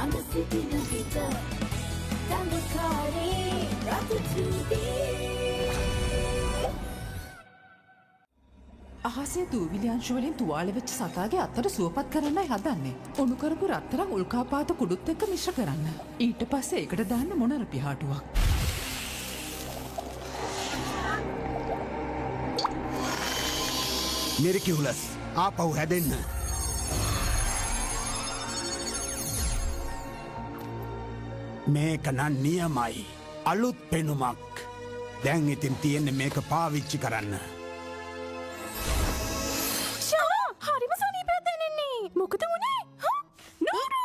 ළඟ සිටින විට දඟකාරී රතුචුදී අහසේ දූවිලි වලින් තුවාල වෙච්ච සතාගේ අතට සුවපත් කරන්නයි හදන්නේ. උණු කරපු රත්තරන් උල්කාපාත කුඩුත් එක්ක මිශ්‍ර කරන්න. ඊට පස්සේ ඒකට දාන්න මොනර පිහාටුවක්. මෙරිකියුලස් ආපහු හැදෙන්න. මේක නම් නියමයි. අලුත් පෙනුමක්. දැන් ඉතින් තියෙන්නේ මේක පාවිච්චි කරන්න. හරිම සනීපයක් දැනෙන්නේ. මොකද වුනේ? නෝරු!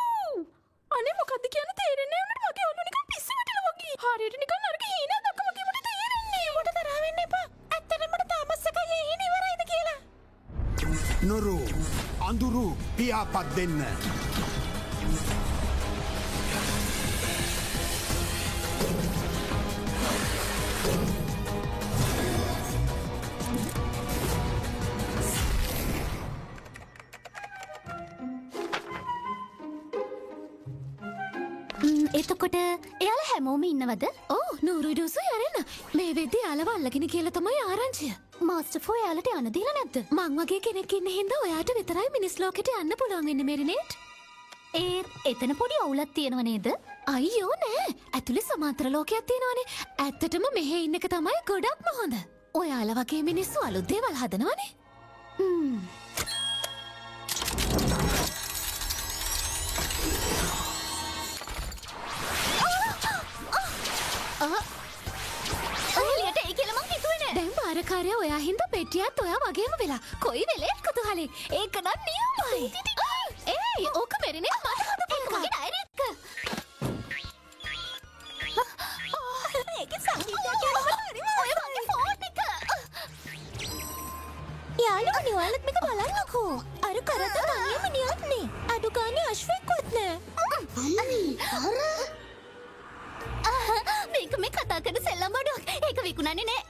අනේ මොකද්ද කියන්න තේරෙන්නේ නැහැ. මට මගේ ඔළුව නිකන් පිස්සු වැටිලා වගේ. හරියට නිකන් අරක හීනක් දැක්කම වගේ මට තේරෙන්නේ. මට තරහ වෙන්න එපා. ඇත්තටම මට තාමත් සකයි ඒ හීන ඉවරයිද කියලා. නොරු අඳුරු පියාපත් දෙන්න. එතකොට එයාලා හැමෝම ඉන්නවද? ඔව් නూరు ඩොසු යරෙන්න. මේ වෙද්දි යාළුව අල්ලගෙන කියලා තමයි ආරංචිය. මාස්ටර් ෆෝ යාළුවට යන්න දීලා නැද්ද? මං වගේ කෙනෙක් ඉන්න හින්දා ඔයාට විතරයි මිනිස් ලෝකෙට යන්න පුළුවන් වෙන්නේ මෙරිනේට්. එතන පොඩි අවුලක් තියෙනව නේද? අයියෝ නෑ. ඇතුලේ සමාන්තර ලෝකයක් තියෙනවනේ. ඇත්තටම මෙහෙ ඉන්න එක තමයි ගොඩක්ම හොඳ. ඔයාලා වගේ මිනිස්සු අලුත් දේවල් හදනවනේ. එලියට ඒ කියලා මං හිතුවේ නෑ. දැන් බාරකාරයා ඔයා හින්දා පෙට්ටියත් ඔයා වගේම වෙලා. කොයි වෙලේත් කුතුහලේ. ඒක නම් නියමයි. ඒයි ඕක මෙරිනේ මට හදපු එක මගේ ඩයරි එක. ඒකේ සංගීතයක් යනවා හරිම. ඔය මගේ ෆෝන් එක. යාළුවනේ ඔයාලත් මේක බලන්නකෝ. අර කරද තනියම නියන්නේ. අඩු ගානේ අශ්වයෙක්වත් නෑ. මේක මේ කතා කරන සෙල්ලම් බඩුවක්. ඒක විකුණන්නේ නෑ.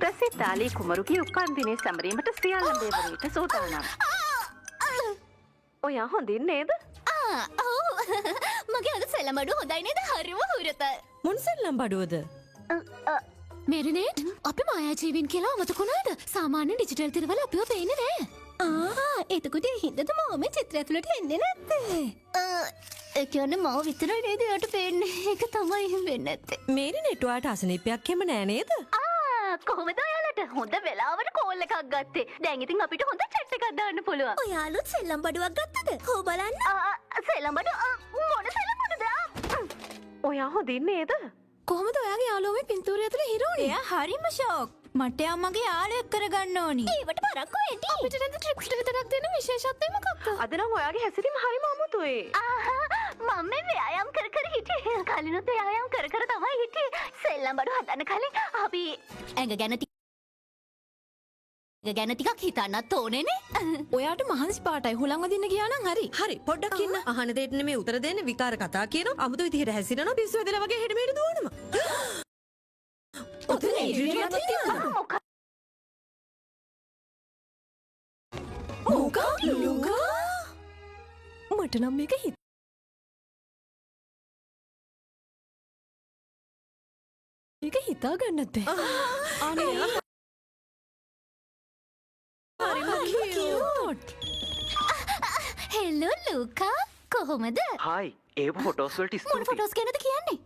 ප්‍රසිද්ධ ආලී කුමරුගේ උපන් දිනේ සැමරීමට සියල්ල දේවරීට සූදානම්. ඔයා හොඳින් නේද? ඔව්. මගේ අද සෙල්ලම් බඩුව හොඳයි නේද? හරිම හුරත. මොන සෙල්ලම් බඩුවද? මෙරිනේට් අපි මායාජීවීන් කියලා අමතකුණාද? සාමාන්‍ය ඩිජිටල් තිරවල අපිව පේන්නේ නෑ. එතකොට ඒ හින්දාද මම මේ චිත්‍රය ඇතුළට එන්නේ නැත්තේ? ඒ කියන්නේ මම විතරයි නේද යට පේන්නේ. ඒක තමයි වෙන්නේ නැත්තේ. මේරිනෙට් ඔයාට අසනීපයක් එහෙම නෑ නේද? කොහොමද ඔයාලට හොඳ වෙලාවට කෝල් එකක් ගත්තේ? දැන් ඉතින් අපිට හොඳ චැට් එකක් දාන්න පුළුවන්. ඔයාලුත් සෙල්ලම් බඩුවක් ගත්තද? හො බලන්න. සෙල්ලම් බඩු මොන සෙල්ලම් බඩුද? ඔයා හොඳින් නේද? කොහොමද ඔයාගේ යාළුවෝ මේ පින්තූරය ඇතුලේ හිරෝනේ? එයා හරිම ෂෝක්. මට යා මගේ යාළුවෙක් කරගන්න ඕනි. ඒවට පරක්කු වෙටි. අපිට නේද ට්‍රිප්ස් විතරක් දෙන විශේෂත්වය මොකක්ද? අද නම් ඔයාගේ හැසිරීම හරිම අමුතුයි. මම මේ ව්‍යායාම් කර කර හිටියේ. කලිනුත් ව්‍යායාම් කර කර තමයි හිටියේ. සෙල්ලම් බඩු හදන්න කලින් අපි ඇඟ ගැන ටිකක් හිතන්නත් ඕනේනේ. ඔයාට මහන්සි පාටයි හුලං වදින්න ගියා නම් හරි. හරි පොඩ්ඩක් ඉන්න. අහන දෙයට නෙමෙයි උතර දෙන්න. විකාර කතා කියනවා. අමුතු විදිහට හැසිරෙනවා. පිස්සු වැදලා වගේ හෙට මෙහෙට දුවනවා. ඔතන ඉරියව්වක් තියෙනවා. මොකක් ලුකා? මට නම් මේක හිතා ගන්නත් බැහැ. අනේ හෙලෝ ලූකා කොහොමද? හායි ඒ ෆොටෝස් වලට මොන ස්තුතියි. ෆොටෝස් ගැනද කියන්නේ?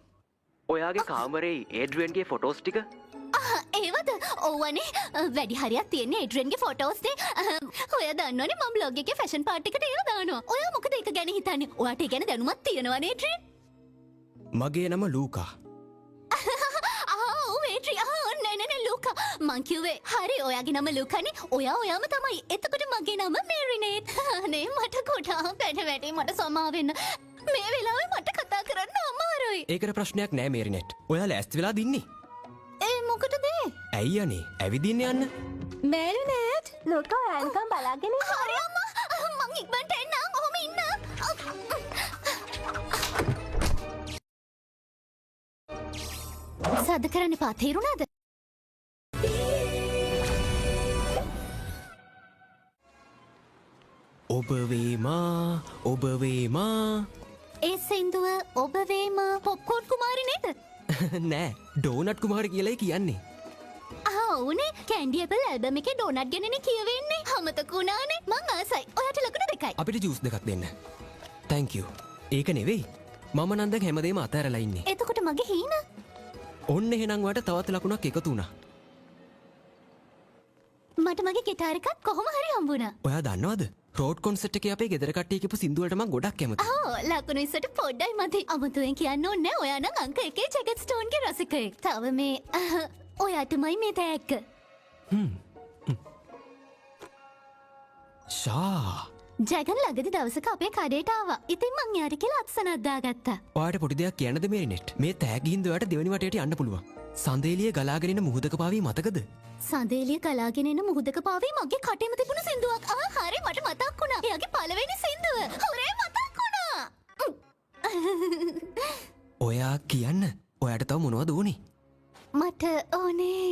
ඔයාගේ කාමරේ ඒඩ්‍රියන්ගේ ෆොටෝස් ටික ඒවද? ඔව්වනේ. වැඩි හරියක් තියෙන්නේ ඒඩ්‍රියන්ගේ ෆොටෝස්නේ. ඔයා දන්නවනේ මම බ්ලොග් එකේ ෆැෂන් පාර්ට් එකට ඒව දානවා. ඔයා මොකද ඒක ගැන හිතන්නේ? ඔයාට ඒ ගැන දැනුමක් තියෙනවනේ ඒඩ්‍රියන්? මගේ නම ලූකා. ඔව් ඒඩ්‍රියන්. නෑ ලූකා. මං කිව්වේ හරි ඔයාගේ නම ලූකානේ. ඔයාම තමයි. එතකොට මගේ නම මෙරිනේට්. අනේ මට ගොඩාක් වැඩ වැඩි. මට සමා වෙන්න. මේ වෙලාවේ මට කතා කරන්න අමාරුයි. ඒකට ප්‍රශ්නයක් නෑ මේරිනෙට්. ඔයා ලෑස්ති වෙලා දින්නේ? මොකටද? ඇයි අනේ ඇවිදින්න යන්න. මෙරිනේට් ලූකා ඇන්කම් බලාගෙන හරි අම්මා. මං ඉක්මනට එන්නම්. ඔහොම ඉන්න. සද්ද කරන්න එපා. තේරුණාද? ඔබවේමා ඒ සින්දුව ඔබවේම පොප්කෝන් කුමාරි නේද? නෑ ඩෝනට් කුමාර කියලයි කියන්නේ. ඕනේ කැන්ඩි ඇපල් ඇල්බම් එකේ ඩෝනට් ගැනනේ කියවෙන්නේ. අමතක වුණානේ. මං ආසයි. ඔයාට ලකුණු 2යි. අපිට ජූස් දෙකක් දෙන්න. Thank you. ඒක නෙවෙයි. මම නම් දැන් හැමදේම අතහැරලා ඉන්නේ. එතකොට මගේ හීන? ඔන්න එහෙනම් වට තවත් ලකුණක් එකතු වුණා. මට මගේ ගිටාර එකක් කොහොම හරි හම්බුණා. ඔයා දන්නවද? රෝඩ් කොන්සර්ට් එකේ අපේ ගෙදර කට්ටිය කියපු සින්දු වලට මම ගොඩක් කැමතියි. ලකුණු 20ට පොඩ්ඩයි මදි. අමුතුවෙන් කියන්න ඕනේ නෑ. ඔයා නම් අංක 1 ජැකට් ස්ටෝන්ගේ රසිකයෙක්. තව මේ ඔයාටමයි මේ තෑග්ග. ෂා ජගන් ළඟදි දවසක අපේ කඩේට ආවා. ඉතින් මං යාට කියලා අත්සනක් දාගත්තා. ඔයාට පොඩි දෙයක් කියන්නද මේරිනෙට්? මේ තෑග්ග හින්දා ඔයාට දෙවෙනි වටේට යන්න පුළුවන්. සඳේලිය ගලාගෙන එන මුහුදක පාවී මතකද? සඳේලිය ගලාගෙන එන මුහුදක පාවී මගේ කටේම තිබුණු සින්දුවක්. හරි මට මතක් වුණා. එයාගේ පළවෙනි සින්දුව. හොරේ මතක් වුණා. ඔයා කියන්න. ඔයාට තව මොනවද ඕනේ? මට ඕනේ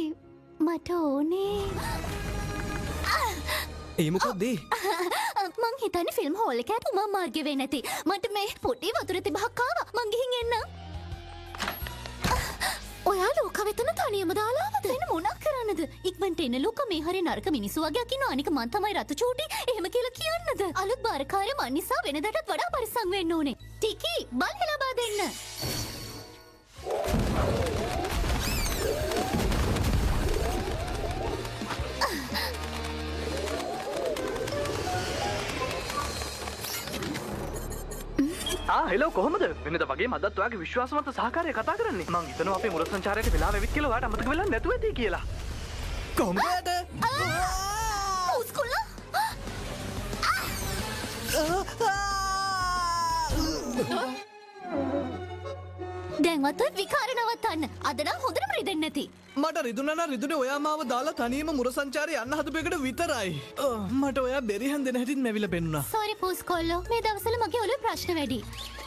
ඒ මොකක්ද? මං හිතන්නේ ෆිල්ම් හෝල් එකකට උමා මාර්ගේ වෙන්නේ නැති. මට මේ පොඩි වතුර තිබහක් ආවා. මං ගිහින් එන්නම්. ඔයා ලෝක වෙතන තනියම දාලා ආවද? එන්න මොනක් කරන්නද? ඉක්මනට එන්න ලෝක මේ හරි නරක මිනිස්සු වගේක් ඉන්නවා. අනික මං තමයි රතු චූටි. එහෙම කියලා කියන්නද? අලුත් බාරකාරය මන් නිසා වෙනදටත් වඩා පරිස්සම් වෙන්න ඕනේ. ටිකි බල් ලබා දෙන්න. හෙලෝ කොහොමද? වෙනද වගේ මදත් ඔයාගේ විශ්වාසවන්ත සහකාරය කතා කරන්නේ. මං හිතනවා අපේ මුල සංචාරයට වෙලාව වෙවිත් කියලා ඔයාට අමතක වෙලා නැතුව ඇති කියලා. කොහොමද? උස්කුල්ලා දැන්වත් ඔය විකාර නවත්තන්න. අද නම් හොඳටම රිදෙන්නේ නැති. මට රිදුනන රිදුනේ ඔයා මාව දාලා තනියම මුර සංචාරය යන්න හදපු එකට විතරයි. මට ඔයා බෙරිහන් දෙන හැටිත් මැවිලා පෙන්නුණා. සෝරි පුස්කොල්ලෝ. මේ දවස්වල මගේ ඔළුවේ ප්‍රශ්න වැඩි.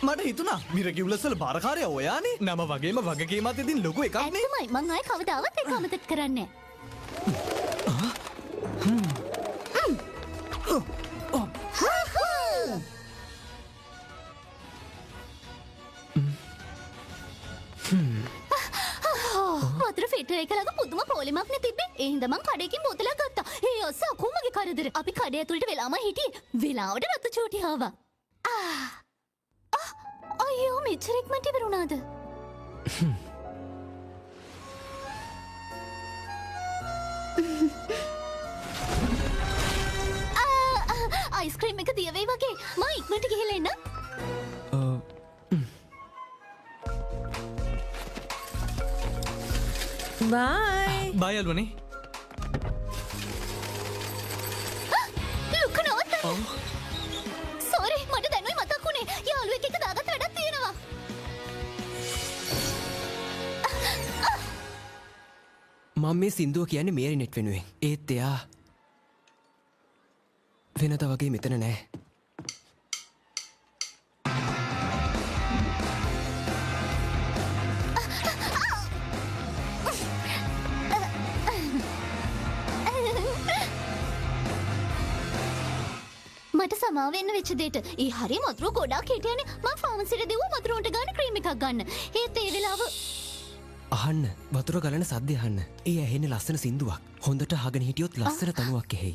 මට හිතුණා මිරකිවුලස්වල බාරකාරයා ඔයානේ. නම වගේම වගකීමත් ඉතින් ලොකු එකක් නේ. ඇත්තමයි. මං ආයේ කවදාවත් ඒක අමතක කරන්නේ වතුර ෆිල්ටර් එක ළඟ පුදුම පොලිමක් නේ තිබ්බේ. ඒ හින්දා මං කඩේකින් බෝතලයක් ගත්තා. ඒ අස්ස අකුමගේ කරදර. අපි කඩේ ඇතුළට වෙලාම හිටියේ. වෙලාවට රතු චූටි ආවා. අයියෝ මෙච්චර ඉක්මනට ඉවර වුණාද? අයිස්ක්‍රීම් එක දිය වෙයි වගේ. මම ඉක්මනට ගිහලා එන්න. බයි. බයි අලුවනේ. ලුක නවත්තන්න. සෝරි මට දැනුයි මතක් වුණේ. යාළුවෙක් එක්ක දාගත්ත වැඩක් තියෙනවා. මම මේ සින්දුව කියන්නේ මේරිනෙට් වෙනුවෙන්. ඒත් එයා වෙනද වගේ මෙතන නෑ. මට සමාව වෙන්න වෙච්ච දෙයට ඒ හරිය වතුර ගොඩාක් හිටියනේ. මම ෆාමසියට දෙව්වා වතුර උන්ට ගන්න ක්‍රීම් එකක් ගන්න. ඒත් ඒ වෙලාව අහන්න වතුර ගලන සද්දය අහන්න. ඒ ඇහෙන්නේ ලස්සන සින්දුවක්. හොඳට අහගෙන හිටියොත් ලස්සන තනුවක් එහෙයි.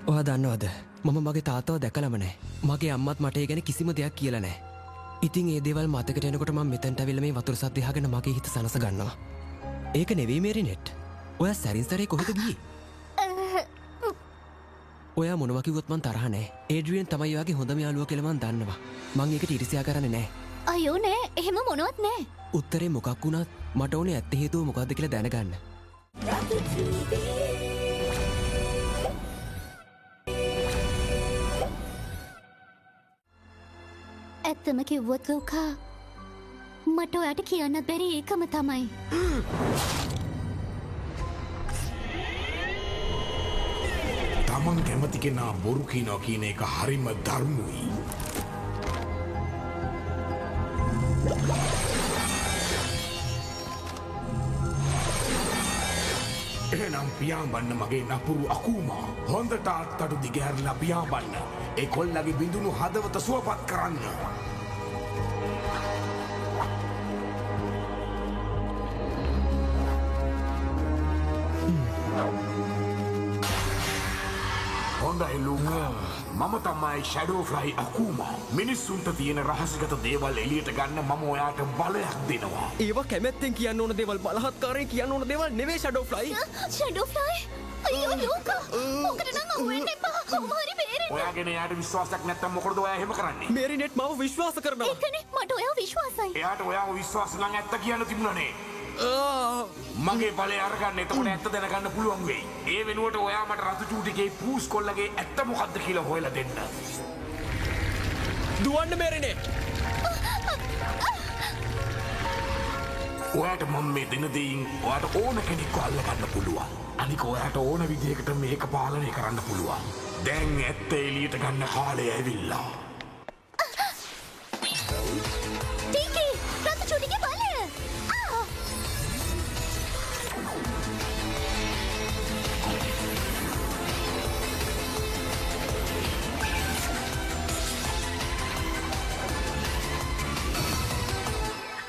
ඔයා දන්නවද? මම මගේ තාත්තව දැකලම නැහැ. මගේ අම්මත් මට ඒ ගැන කිසිම දෙයක් කියලා නැහැ. ඉතින් ඒ දේවල් මතකට එනකොට මම මෙතනට අවිල්ලා මේ වතුර සද්ද අහගෙන මගේ හිත සනස ගන්නවා. ඒක නෙවෙයි මේරිනෙට්. ඔයා සැරින් සැරේ කොහෙද ගියේ? ඔයා මොනවා කිව්වොත් මං තරහ නෑ. ඒඩ්‍රියන් තමයි ඔයාගේ හොඳම යාළුවා කියලා මං දන්නවා. මං ඒකට ඉරිසියා කරන්නේ නෑ. අයියෝ නෑ. එහෙම මොනවත් නෑ. උත්තරේ මොකක් වුණත් මට ඕනේ ඇත්ත හේතුව මොකක්ද කියලා දැනගන්න. ඇත්තම කිව්වොත් ලෝකා මට ඔයාට කියන්න බැරි ඒකම තමයි. තමන් කැමති කෙනා බොරු කියනවා කියන එක හරිම ධර්මයි. නම් පියාඹන්න මගේ නපුරු අකූමා. හොඳට අත්තඩු දිගහැරලා පියාඹන්න. ඒ කොල්ලගේ බිඳුණු හදවත සුවපත් කරන්න. හොඳයි ලූකා. මම තමයි ෂැඩෝ ෆ්ලයි අකූමා. මිනිස්සුන්ට තියෙන රහසිගත දේවල් එළියට ගන්න මම ඔයාට බලයක් දෙනවා. ඒවා කැමැත්තෙන් කියන්න ඕන දේවල් බලහත්කාරයෙන් කියන්න ඕන දේවල් නෙවෙයි ෂැඩෝ ෆ්ලයි. ෂැඩෝ ෆ්ලයි අයියෝ ලෝකා ඔකට නම් අහුවෙන්න එපා කොහොම හරි බේරෙන්න ඔයාගෙන එයාට විශ්වාසයක් නැත්තම් මොකටද ඔයා එහෙම කරන්නේ? මේරිනෙට් මාව විශ්වාස කරනවා. ඒකනේ මට ඔයාව විශ්වාසයි එයාට ඔයාව විශ්වාස නම් ඇත්ත කියන්න තිබුණනේ. මගේ බලය අරගන්න එතකොට ඇත්ත දැනගන්න පුළුවන් වෙයි. ඒ වෙනුවට ඔයා මට රතු චූටිගේ පූස් කොල්ලගේ ඇත්ත මොකද්ද කියලා හොයලා දෙන්න. දුවන්න මේරිනෙට්. ඔයාට මම මේ දෙන දෙයින් ඔයාට ඕන කෙනෙක්ව අල්ලගන්න පුළුවන්. අනික ඔයාට ඕන විදිහකට මේක පාලනය කරන්න පුළුවන්. දැන් ඇත්ත එළියට ගන්න කාලය ඇවිල්ලා. ටීකී රතු චුටිගේ බලය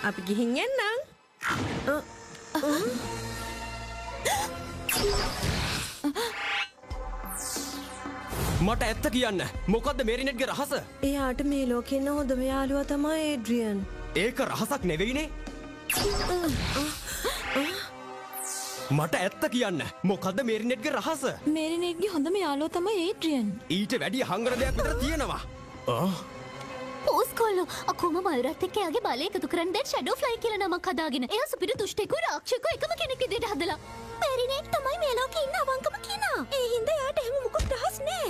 අපි ගිහින් එන්නම්. මට ඇත්ත කියන්න. මොකද්ද මේරිනෙට්ගේ රහස? එයාට මේ ලෝකේ ඉන්න හොඳම යාළුවා තමයි ඒඩ්‍රියන්. ඒක රහසක් නෙවෙයිනේ. මට ඇත්ත කියන්න. මොකද්ද මේරිනෙට්ගේ රහස? මේරිනෙට්ගේ හොඳම යාළුවා තමයි ඒඩ්‍රියන්. ඊට වැඩිය හංගන දෙයක් විතර තියෙනවා. පෝස්කොල්ලෝ අකුම මල්රත් එක්ක එයාගේ බලය එකතු කරන්න දැන් ෂැඩෝ ෆ්ලයි කියලා නමක් හදාගෙන එයා සුපිරි දුෂ්ටෙකුයි රාක්ෂයෙකුයි එකම කෙනෙක් විදිහට හදලා මේරිනෙට් තමයි මේ ලෝකේ ඉන්න අවංකම කෙනා. ඒ හින්දා එයාට එහෙම මොකුත් රහස් නෑ.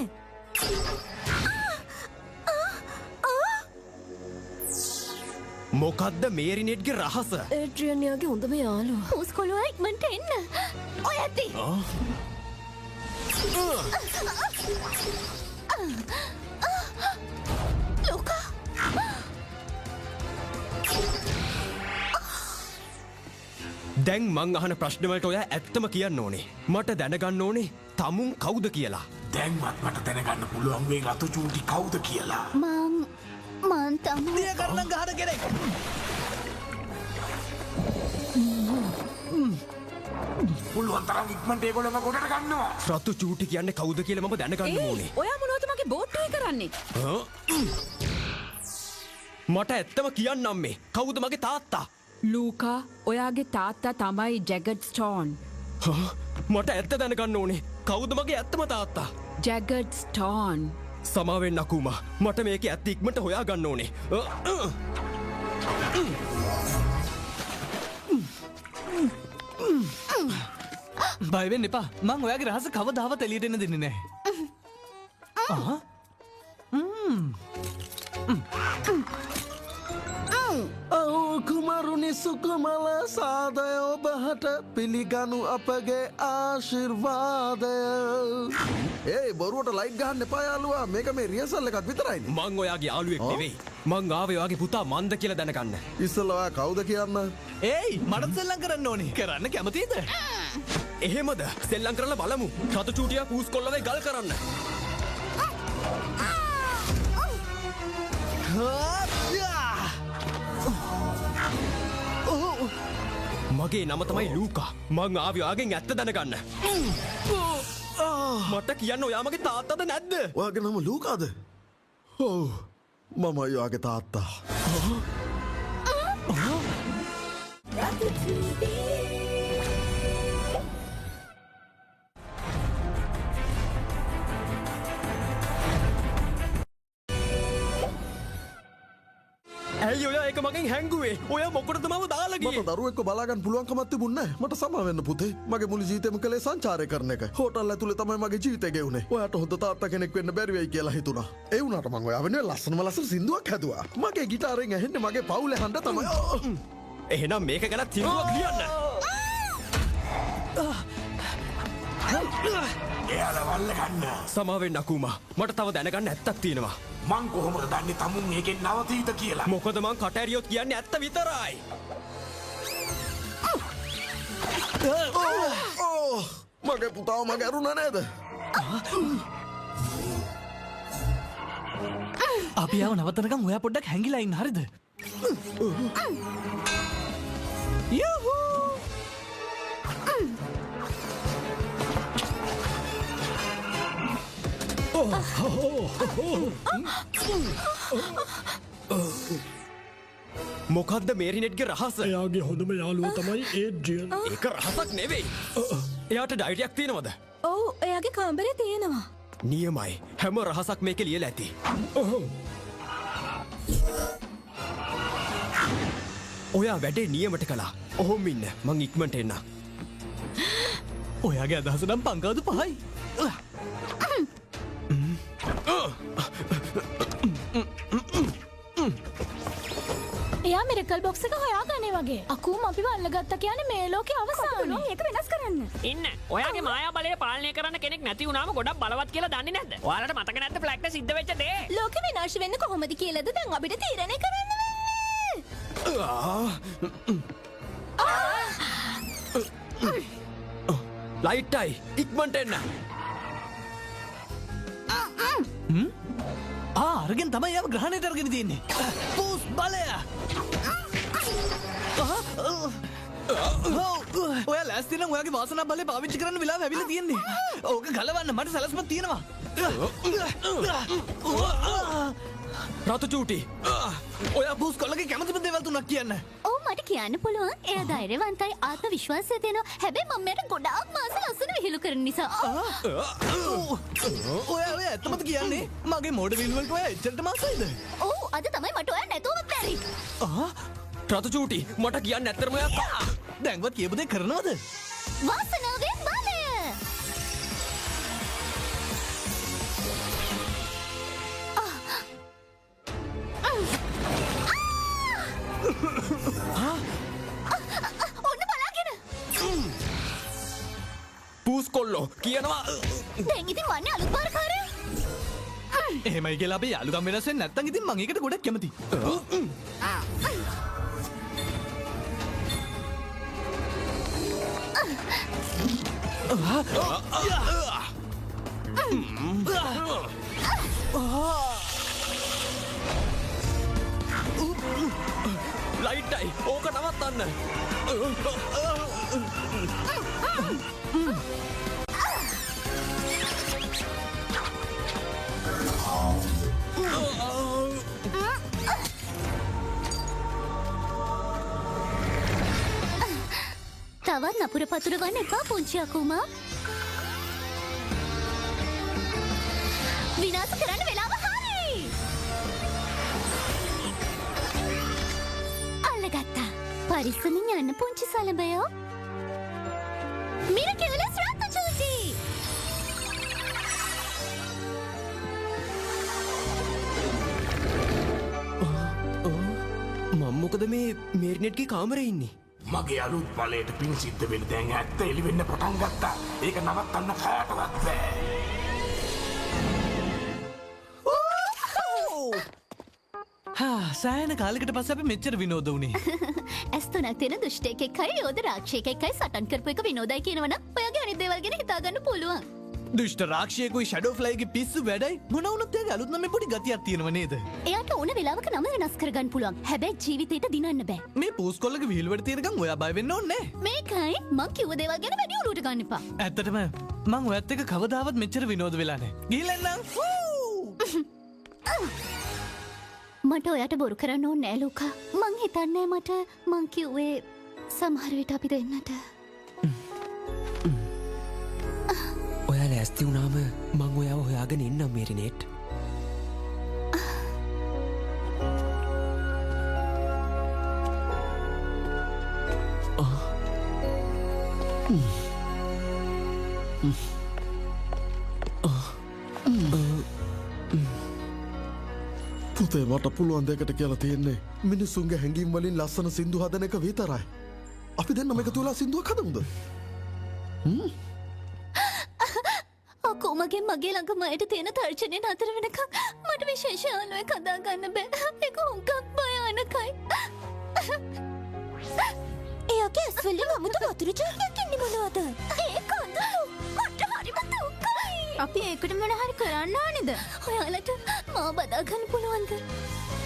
මොකද්ද මේරිනෙට්ගේ රහස? ඒඩ්‍රියන් යාගේ හොඳම යාළුවා. පෝස්කොල්ලෝ ඉක්මනට එන්න. ඔය ඇති. ලෝකා දැන් මං අහන ප්‍රශ්නවලට ඔයා ඇත්තම කියන්න ඕනේ. මට දැනගන්න ඕනේ තමුන් කවුද කියලා. දැන්වත් මට දැනගන්න පුළුවන් මේ රතු චූටි කවුද කියලා. මං තමයි දිය කරලන් ගහන කෙනෙක්. පුළුවන් තරම් ඉක්මනට ඒගොල්ලන්ව ගොඩට ගන්නවා. රතු චූටි කියන්නේ කවුද කියලා මම දැනගන්න ඕනේ. ඔයා මොනවද මගේ බෝට්ටුවේ කරන්නේ? මට ඇත්තම කියන්නම් මේ. කවුද මගේ තාත්තා? ලූකා ඔයාගේ තාත්තා තමයි ජැගඩ් ස්ටෝන්. මට ඇත්ත දැනගන්න ඕනේ. කවුද මගේ ඇත්තම තාත්තා? ජැගඩ් ස්ටෝන්. සමාවෙන්න අකුමා. මට මේක ඇත්ත ඉක්මනට හොයා ගන්න ඕනේ. බය වෙන්න එපා. මං ඔයාගේ රහස කවදාවත් එළියට එන්න දෙන්නේ නැහැ. කුමරුනි සුකුමල සාදය ඔබහට පිළිගනු අපගේ ආශිර්වාදය. ඒ බොරුවට ලයිට් ගහන්න එපා යාළුවා. මේක මේ රියසල් එකක් විතරයි. මං ඔයාගේ යාළුවෙක් නෙවෙයි. මං ආවේ ඔයාගේ පුතා මන්ද කියලා දැනගන්න. ඉස්සෙල්ලා ඔයා කවුද කියන්න? ඒයි මටත් සෙල්ලම් කරන්න ඕනේ. කරන්න කැමතිද? එහෙමද? සෙල්ලම් කරලා බලමු. රතු චූටියා පූස් කොල්ලවේ ගල් කරන්න. මගේ නම තමයි ලූකා. මං ආවේ ඔයාගෙන් ඇත්ත දැනගන්න. මට කියන්න ඔයා මගේ තාත්තද නැද්ද? ඔයාගේ නම ලූකාද? ඔව්. මම ඔයාගේ තාත්තා. ඇයි ඔයා ඒක මගෙන් හැංගුවේ? ඔයා මොකටද මම දාලා ගියේ? මට දරුවෙක්ව බලාගන්න පුළුවන්කමක් තිබුණේ නැහැ. මට සමා වෙන්න පුතේ. මගේ මුළු ජීවිතේම කළේ සංචාරය කරන එක. හෝටල් ඇතුලේ තමයි මගේ ජීවිතේ ගෙවුනේ. ඔයාට හොඳ තාත්තා කෙනෙක් වෙන්න බැරි වෙයි කියලා හිතුණා. ඒ වුණාට මම ඔයා වෙනුවෙන් ලස්සන සින්දුවක් හැදුවා. මගේ ගිටාරෙන් ඇහෙන්නේ මගේ පවුලේ හඬ තමයි. එහෙනම් මේක ගැන සින්දුවක් ලියන්න. එයාලා වල්ල ගන්න. සමාවෙන්න අකුමා. මට තව දැනගන්න ඇත්තක් තියෙනවා. මං කොහොමද දන්නේ තමුන් මේකෙන් නවතීද කියලා? මොකද මං කටහැරියොත් කියන්නේ ඇත්ත විතරයි. මගේ පුතාව මගේ ඇරුණ නේද? අපි ආව නවත්තනකම් ඔයා පොඩ්ඩක් හැංගිලා ඉන්න හරිද? යූහූ! මොකක්ද මේරිනෙට්ගේ රහස? එයාගේ හොඳම යාළුව තමයි ඒඩ්‍රියන්. ඒක රහසක් නෙවෙයි. එයාට ඩයිරියක් තියෙනවද? ඔව් එයාගේ කාමරේ තියෙනවා. නියමයි. හැම රහසක් මේකේ ලියලා ඇති. ඔයා වැඩේ නියමට කළා. ඔහොම ඉන්න. මං ඉක්මනට එන්න. ඔයාගේ අදහස නම් පංකාදු 5යි. එයා මිරකල් බොක්ස් එක හොයාගන්නේ වගේ. අකුම් අපිව අල්ලගත්තා කියන්නේ මේ ලෝකේ අවසානය. ඒක වෙනස් කරන්න. ඉන්න. ඔයාගේ මායා බලය පාලනය කරන්න කෙනෙක් නැති වුණාම ගොඩක් බලවත් කියලා දන්නේ නැද්ද? ඔයාලට මතක නැද්ද ෆ්ලැග්ට සිද්ධ වෙච්ච දේ? ලෝකෙ විනාශ වෙන්නේ කොහොමද කියලාද දැන් අපිට තීරණය කරන්න වෙන්නේ. ලයිට්ටයි ඉක්මනට එන්න. අරගෙන තමයි යාව ග්‍රහණයට අරගෙන තියෙන්නේ. පූස් බලය. ඔයා ලෑස්ති නම් ඔයාගේ වාසනා බලය පාවිච්චි කරන්න වෙලාව ඇවිල්ලා තියෙන්නේ. ඕක ගලවන්න මට සැලැස්මක් තියෙනවා. රතු චූටි. ඔයා පූස් කොල්ලගේ කැමතිම දේවල් තුනක් කියන්න. ඔව් මට කියන්න පුළුවන්. එයා ධෛර්යවන්තයි ආත්ම විශ්වාසය දෙනවා. හැබැයි මම මෙයාට ගොඩාක් මාස ලස්සන විහිළු කරන නිසා. ඔයා ඇත්තමද කියන්නේ? මගේ මෝඩ විල් වලට ඔයා එච්චරට මාසයිද? ඔව් අද තමයි මට ඔයා නැතුව බැරි. රතු චූටි මට කියන්න ඇත්තටම ඔයා දැන්වත් කියපු දේ කරනවද? වාසනාවේ බලය. ඔන්න බලාගෙන. පූස් කොල්ලෝ කියනවා. දැන් ඉතින් වන්නේ අලුත් බාරකාරයා. එහෙමයි කියලා අපි යාළුකම් වෙනස් වෙන්නේ නැත්නම් ඉතින් මම ඒකට ගොඩක් කැමතියි. ලයිට්ටයි ඕක නවත්තන්න. තවත් නපුර පතුර ගන්න එපා පුංචි අකුමා. විනාශ කරන්න වෙලාව හරි. අල්ලගත්තා. පරිස්සමින් යන්න පුංචි සලබයෝ. මිරකියුලස් රතු චූටි. මම මොකද මේ මේරිනෙට්ගේ කාමරේ ඉන්නේ? මගේ අලුත් බලයට පින් සිද්ධ වෙන දැන් ඇත්ත එළි වෙන්න පටන් ගත්තා. ඒක නවත්තන්න කාටවත් බෑ. සෑහෙන කාලෙකට පස්සේ අපි මෙච්චර විනෝද වුණේ. ඇස් තුනක් තියෙන දුෂ්ටයෙක් එක්කයි යෝධ රාක්ෂයෙක් එක්කයි සටන් කරපු එක විනෝදයි කියනවනම් ඔයාගේ අනිත් දේවල් ගැන හිතා ගන්න පුළුවන්. දුෂ්ට රාක්ෂයෙකුයි ෂැඩෝ ෆ්ලයිගේ පිස්සු වැඩයි. මොන වුණත් එයාගේ අලුත් නමේ පොඩි ගතියක් තියෙනව නේද? එයාට ඕන වෙලාවක නම වෙනස් කරගන්න පුළුවන්. හැබැයි ජීවිතේට දිනන්න බෑ. මේ පූස් කොල්ලගේ විහිළුවට තියෙනකම් ඔයා බය වෙන්න ඕනේ නෑ. මේකයි මං කිව්ව දේවල් ගැන වැඩි උලුවට ගන්න එපා. ඇත්තටම මං ඔයත් එක්ක කවදාවත් මෙච්චර විනෝද වෙලා නෑ. ගිහින් එන්නම්. මට ඔයාට බොරු කරන්න ඕනේ නෑ ලෝකා. මං හිතන්නේ මට මං කිව්වේ සමහර විට අපි දෙන්නට. ඔයා ලෑස්ති වුණාම මං ඔයාව හොයාගෙන ඉන්නම් මේරිනෙට්. පුතේ මට පුළුවන් දෙකට කියලා තියෙන්නේ මිනිස්සුන්ගේ හැඟීම් වලින් ලස්සන සින්දු හදන එක විතරයි. අපි දෙන්නම එකතු වෙලා සින්දුවක් හදමුද? අකුමගේ මගේ ළඟ මයට තියෙන තර්ජනය නතර වෙනකම් මට විශේෂ යාළුවෙක් හදා ගන්න බෑ. ඒක හුඟක් භයානකයි. එයාගේ ඇස්වලින් අමුතු වතුර චූටියක් ඉන්නේ මොනවද? ඒක අඳුරු. අපි ඒකට මොන හරි කරන්න ඕනේද? ඔයාලට මාව බදාගන්න පුළුවන්ද?